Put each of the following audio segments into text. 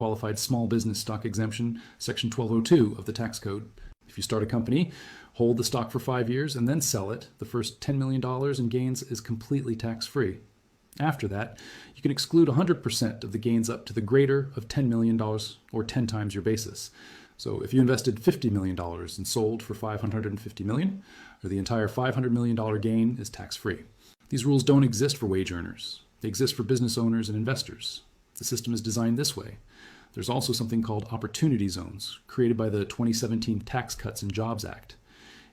qualified small business stock exemption, Section 1202 of the tax code. If you start a company, hold the stock for 5 years, and then sell it, the first $10 million in gains is completely tax-free. After that, you can exclude 100% of the gains up to the greater of $10 million or 10 times your basis. So if you invested $50 million and sold for $550 million, or the entire $500 million gain is tax-free. These rules don't exist for wage earners. They exist for business owners and investors. The system is designed this way. There's also something called opportunity zones, created by the 2017 Tax Cuts and Jobs Act.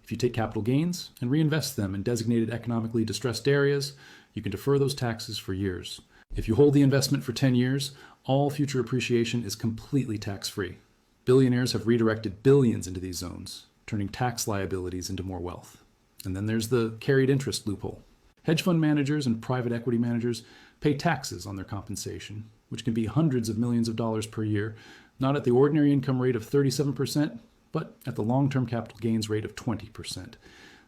If you take capital gains and reinvest them in designated economically distressed areas, you can defer those taxes for years. If you hold the investment for 10 years, all future appreciation is completely tax-free. Billionaires have redirected billions into these zones, turning tax liabilities into more wealth. And then there's the carried interest loophole. Hedge fund managers and private equity managers pay taxes on their compensation, which can be hundreds of millions of dollars per year, not at the ordinary income rate of 37%, but at the long-term capital gains rate of 20%.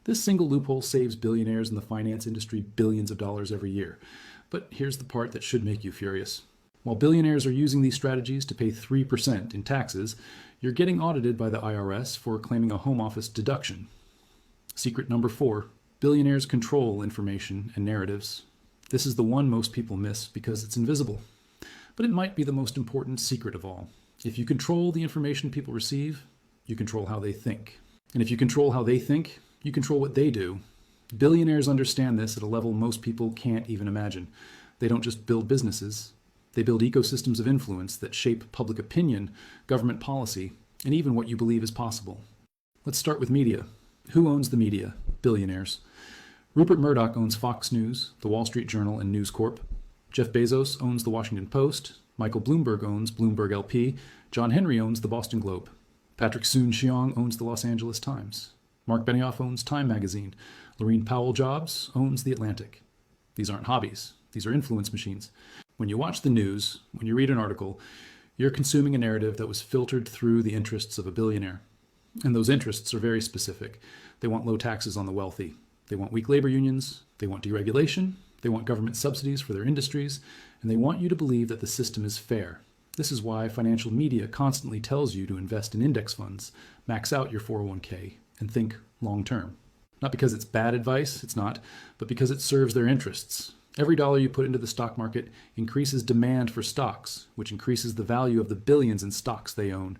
This single loophole saves billionaires in the finance industry billions of dollars every year. But here's the part that should make you furious. While billionaires are using these strategies to pay 3% in taxes, you're getting audited by the IRS for claiming a home office deduction. Secret number 4, billionaires control information and narratives. This is the one most people miss because it's invisible. But it might be the most important secret of all. If you control the information people receive, you control how they think. And if you control how they think, you control what they do. Billionaires understand this at a level most people can't even imagine. They don't just build businesses. They build ecosystems of influence that shape public opinion, government policy, and even what you believe is possible. Let's start with media. Who owns the media? Billionaires. Rupert Murdoch owns Fox News, The Wall Street Journal, and News Corp. Jeff Bezos owns The Washington Post. Michael Bloomberg owns Bloomberg LP. John Henry owns The Boston Globe. Patrick Soon-Shiong owns The Los Angeles Times. Mark Benioff owns Time Magazine. Laurene Powell Jobs owns The Atlantic. These aren't hobbies. These are influence machines. When you watch the news, when you read an article, you're consuming a narrative that was filtered through the interests of a billionaire. And those interests are very specific. They want low taxes on the wealthy. They want weak labor unions. They want deregulation. They want government subsidies for their industries. And they want you to believe that the system is fair. This is why financial media constantly tells you to invest in index funds, max out your 401k, and think long term. Not because it's bad advice, it's not, but because it serves their interests. Every dollar you put into the stock market increases demand for stocks, which increases the value of the billions in stocks they own.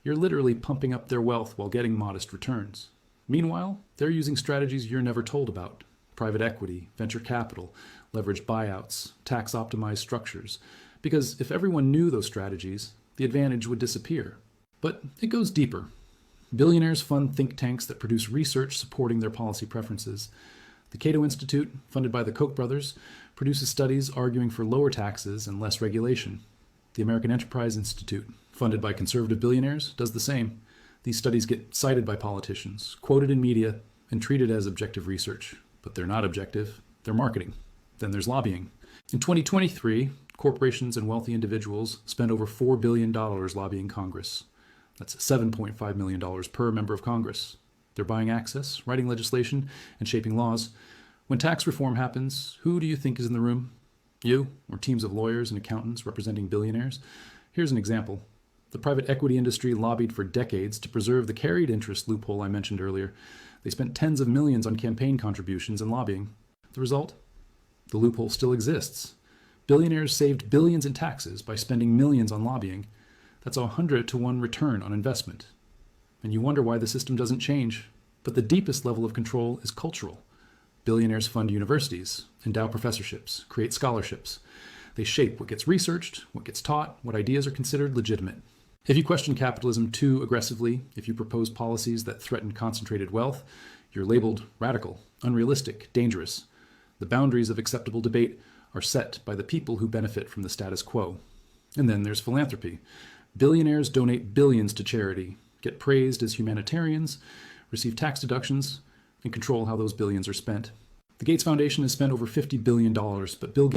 You're literally pumping up their wealth while getting modest returns. Meanwhile, they're using strategies you're never told about. Private equity, venture capital, leveraged buyouts, tax-optimized structures. Because if everyone knew those strategies, the advantage would disappear. But it goes deeper. Billionaires fund think tanks that produce research supporting their policy preferences. The Cato Institute, funded by the Koch brothers, produces studies arguing for lower taxes and less regulation. The American Enterprise Institute, funded by conservative billionaires, does the same. These studies get cited by politicians, quoted in media, and treated as objective research. But they're not objective. They're marketing. Then there's lobbying. In 2023, corporations and wealthy individuals spend over $4 billion lobbying Congress. That's $7.5 million per member of Congress. They're buying access, writing legislation, and shaping laws. When tax reform happens, who do you think is in the room? You, or teams of lawyers and accountants representing billionaires? Here's an example. The private equity industry lobbied for decades to preserve the carried interest loophole I mentioned earlier. They spent tens of millions on campaign contributions and lobbying. The result? The loophole still exists. Billionaires saved billions in taxes by spending millions on lobbying. That's a 100-to-1 return on investment. And you wonder why the system doesn't change. But the deepest level of control is cultural. Billionaires fund universities, endow professorships, create scholarships. They shape what gets researched, what gets taught, what ideas are considered legitimate. If you question capitalism too aggressively, if you propose policies that threaten concentrated wealth, you're labeled radical, unrealistic, dangerous. The boundaries of acceptable debate are set by the people who benefit from the status quo. And then there's philanthropy. Billionaires donate billions to charity, get praised as humanitarians, receive tax deductions, and control how those billions are spent. The Gates Foundation has spent over $50 billion, but Bill Gates